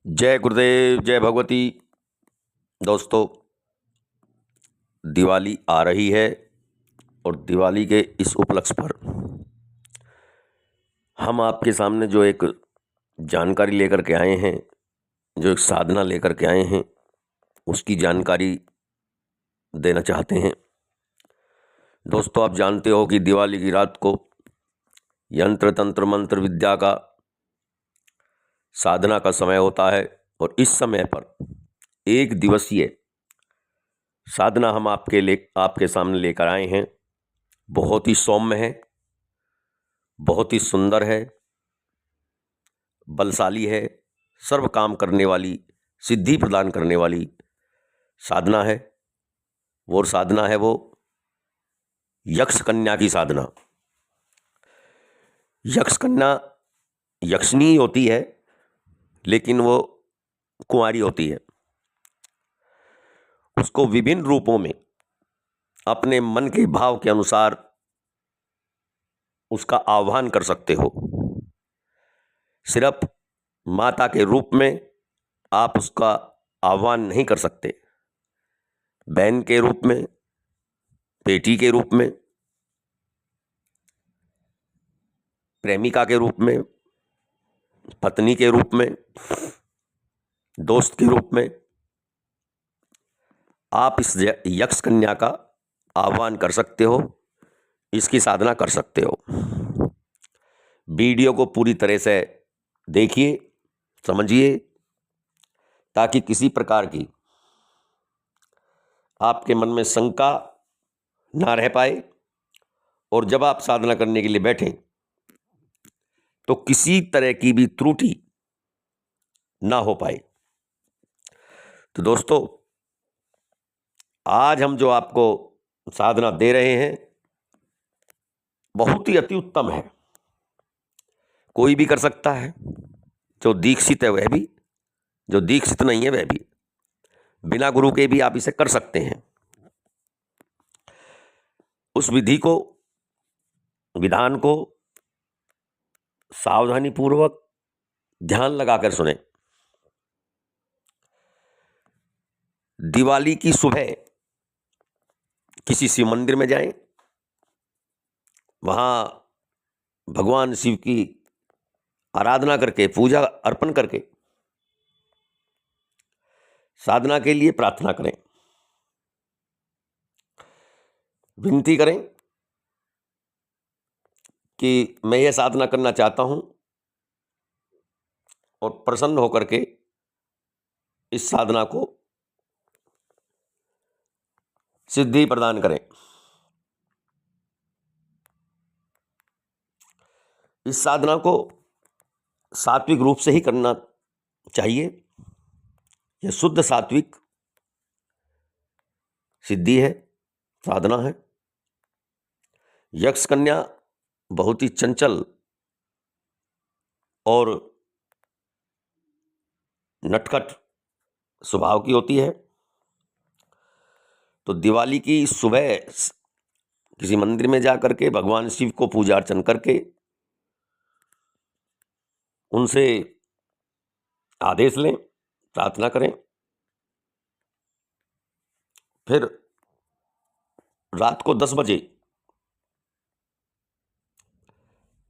जय गुरुदेव, जय भगवती। दोस्तों, दिवाली आ रही है और दिवाली के इस उपलक्ष्य पर हम आपके सामने जो एक जानकारी लेकर के आए हैं, जो एक साधना लेकर के आए हैं, उसकी जानकारी देना चाहते हैं। दोस्तों, आप जानते हो कि दिवाली की रात को यंत्र तंत्र मंत्र विद्या का साधना का समय होता है और इस समय पर एक दिवसीय साधना हम आपके सामने लेकर आए हैं। बहुत ही सौम्य है, बहुत ही सुंदर है, बलशाली है, सर्व काम करने वाली, सिद्धि प्रदान करने वाली साधना है। वो साधना है वो यक्ष कन्या की साधना। यक्ष कन्या यक्षिणी होती है, लेकिन वो कुंवारी होती है। उसको विभिन्न रूपों में अपने मन के भाव के अनुसार उसका आह्वान कर सकते हो। सिर्फ माता के रूप में आप उसका आह्वान नहीं कर सकते, बहन के रूप में, बेटी के रूप में, प्रेमिका के रूप में, पत्नी के रूप में, दोस्त के रूप में आप इस यक्ष कन्या का आह्वान कर सकते हो, इसकी साधना कर सकते हो। वीडियो को पूरी तरह से देखिए, समझिए, ताकि किसी प्रकार की आपके मन में शंका ना रह पाए और जब आप साधना करने के लिए बैठें तो किसी तरह की भी त्रुटि ना हो पाए। तो दोस्तों, आज हम जो आपको साधना दे रहे हैं बहुत ही अति उत्तम है। कोई भी कर सकता है, जो दीक्षित है वह भी, जो दीक्षित नहीं है वह भी, बिना गुरु के भी आप इसे कर सकते हैं। उस विधि को, विधान को सावधानी पूर्वक ध्यान लगाकर सुने। दिवाली की सुबह किसी शिव मंदिर में जाएं, वहां भगवान शिव की आराधना करके, पूजा अर्पण करके साधना के लिए प्रार्थना करें, विनती करें कि मैं यह साधना करना चाहता हूं और प्रसन्न होकर के इस साधना को सिद्धि प्रदान करें। इस साधना को सात्विक रूप से ही करना चाहिए। यह शुद्ध सात्विक सिद्धि है, साधना है। यक्ष कन्या बहुत ही चंचल और नटखट स्वभाव की होती है। तो दिवाली की सुबह किसी मंदिर में जाकर के भगवान शिव को पूजा अर्चन करके उनसे आदेश लें, प्रार्थना करें। फिर रात को 10 बजे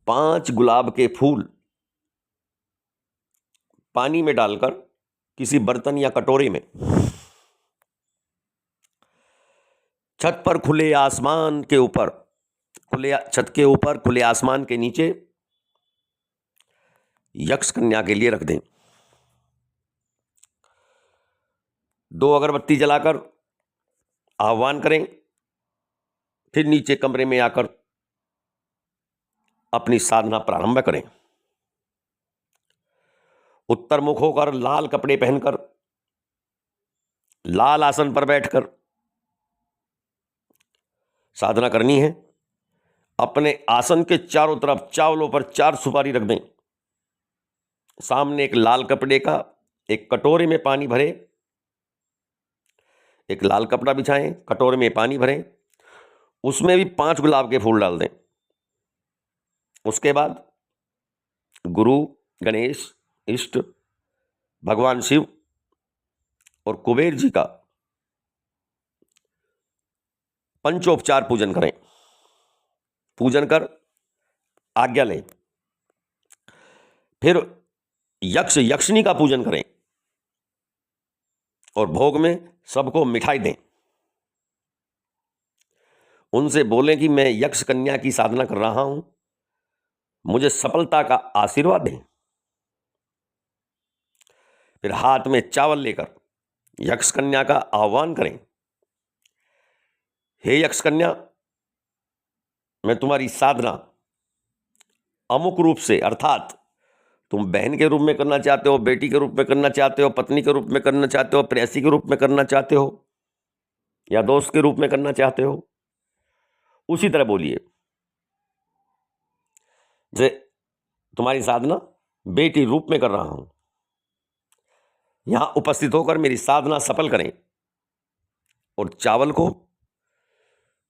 5 गुलाब के फूल पानी में डालकर किसी बर्तन या कटोरे में छत पर खुले आसमान के ऊपर, छत के ऊपर खुले आसमान के नीचे यक्ष कन्या के लिए रख दें। 2 अगरबत्ती जलाकर आह्वान करें। फिर नीचे कमरे में आकर अपनी साधना प्रारंभ करें। उत्तर मुख होकर, लाल कपड़े पहनकर, लाल आसन पर बैठकर साधना करनी है। अपने आसन के चारों तरफ चावलों पर 4 सुपारी रख दें। सामने एक लाल कपड़े का एक कटोरे में पानी भरे, एक लाल कपड़ा बिछाएं, कटोरे में पानी भरें, उसमें भी 5 गुलाब के फूल डाल दें। उसके बाद गुरु, गणेश, इष्ट, भगवान शिव और कुबेर जी का पंचोपचार पूजन करें। पूजन कर आज्ञा लें। फिर यक्ष यक्षिणी का पूजन करें और भोग में सबको मिठाई दें। उनसे बोलें कि मैं यक्ष कन्या की साधना कर रहा हूं, मुझे सफलता का आशीर्वाद दें। फिर हाथ में चावल लेकर यक्ष कन्या का आह्वान करें, हे यक्ष कन्या, मैं तुम्हारी साधना अमुक रूप से, अर्थात तुम बहन के रूप में करना चाहते हो, बेटी के रूप में करना चाहते हो, पत्नी के रूप में करना चाहते हो, प्रेयसी के रूप में करना चाहते हो, या दोस्त के रूप में करना चाहते हो, उसी तरह बोलिए। जैसे तुम्हारी साधना बेटी रूप में कर रहा हूं, यहां उपस्थित होकर मेरी साधना सफल करें। और चावल को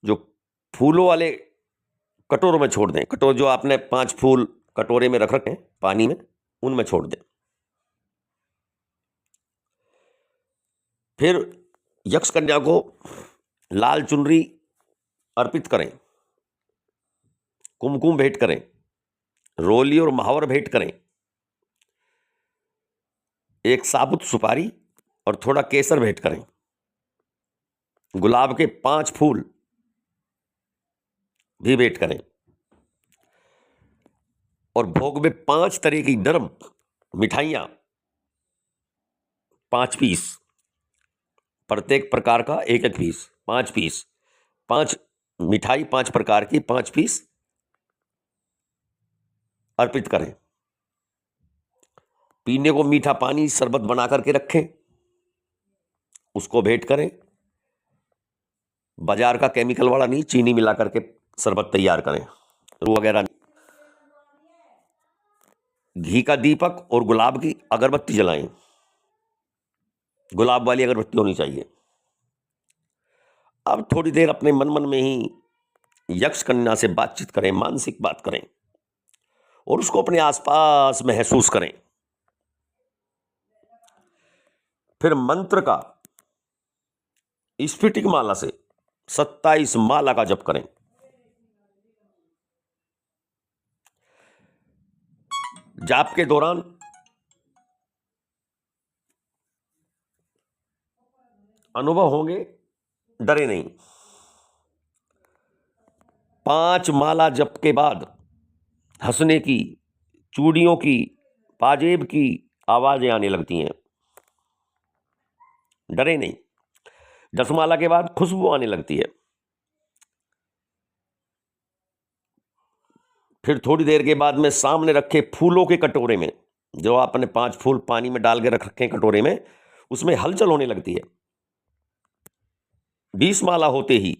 जो फूलों वाले कटोरों में छोड़ दें। कटोर जो आपने 5 फूल कटोरे में रख रखे हैं पानी में, उनमें छोड़ दें। फिर यक्ष कन्या को लाल चुनरी अर्पित करें, कुमकुम भेंट करें, रोली और महावर भेंट करें, एक साबुत सुपारी और थोड़ा केसर भेंट करें, गुलाब के 5 फूल भी भेंट करें और भोग में 5 तरह की नरम मिठाइयां, 5 पीस, प्रत्येक प्रकार का एक एक पीस, 5 पीस, 5 मिठाई 5 प्रकार की 5 पीस अर्पित करें। पीने को मीठा पानी शरबत बना करके रखें, उसको भेंट करें। बाजार का केमिकल वाला नहीं, चीनी मिला करके शरबत तैयार करें, रू वगैरह नहीं। घी का दीपक और गुलाब की अगरबत्ती जलाएं, गुलाब वाली अगरबत्ती होनी चाहिए। अब थोड़ी देर अपने मन मन में ही यक्ष कन्या से बातचीत करें, मानसिक बात करें और उसको अपने आसपास महसूस करें। फिर मंत्र का स्फटिक माला से 27 माला का जप करें। जाप के दौरान अनुभव होंगे, डरे नहीं। 5 माला जप के बाद हंसने की, चूड़ियों की, पाजेब की आवाजें आने लगती हैं, डरे नहीं। 10 माला के बाद खुशबू आने लगती है। फिर थोड़ी देर के बाद में सामने रखे फूलों के कटोरे में, जो आपने 5 फूल पानी में डाल के रख रखे हैं कटोरे में, उसमें हलचल होने लगती है। 20 माला होते ही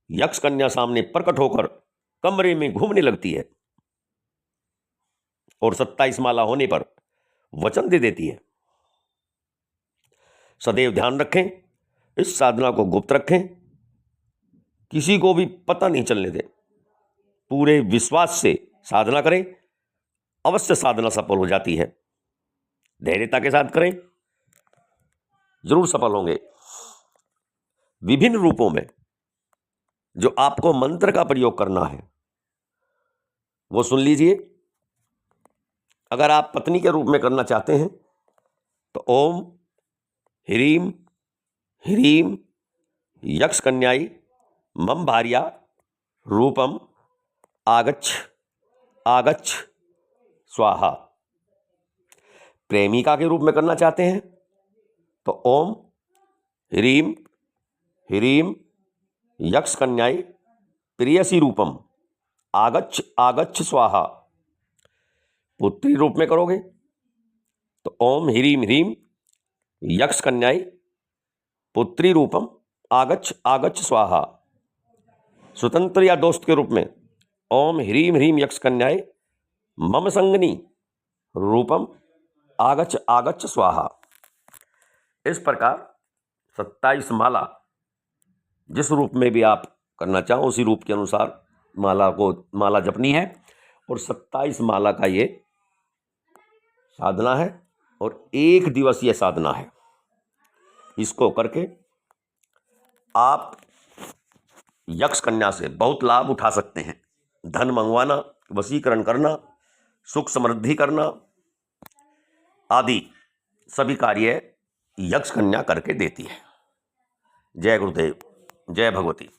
यक्ष कन्या सामने प्रकट होकर कमरे में घूमने लगती है और 27 माला होने पर वचन दे देती है। सदैव ध्यान रखें, इस साधना को गुप्त रखें, किसी को भी पता नहीं चलने दें। पूरे विश्वास से साधना करें, अवश्य साधना सफल हो जाती है। धैर्यता के साथ करें, जरूर सफल होंगे। विभिन्न रूपों में जो आपको मंत्र का प्रयोग करना है वो सुन लीजिए। अगर आप पत्नी के रूप में करना चाहते हैं तो ओम ह्रीम ह्रीम यक्ष कन्याई मम भार्या रूपम आगच्छ आगच्छ स्वाहा। प्रेमिका के रूप में करना चाहते हैं तो ओम ह्रीम ह्रीम यक्ष कन्याई प्रियसी रूपम आगच्छ आगच्छ स्वाहा। पुत्री रूप में करोगे तो ओम ह्रीम ह्रीम यक्ष कन्याई पुत्री रूपम आगच्छ आगच्छ स्वाहा। स्वतंत्र या दोस्त के रूप में ओम ह्रीम ह्रीम यक्ष कन्याई मम संगनी रूपम आगच्छ आगच्छ स्वाहा। इस प्रकार 27 माला जिस रूप में भी आप करना चाहो उसी रूप के अनुसार माला जपनी है और 27 माला का ये साधना है। और 1 दिवसीय साधना है। इसको करके आप यक्ष कन्या से बहुत लाभ उठा सकते हैं। धन मंगवाना, वशीकरण करना, सुख समृद्धि करना आदि सभी कार्य यक्ष कन्या करके देती है। जय गुरुदेव, जय भगवती।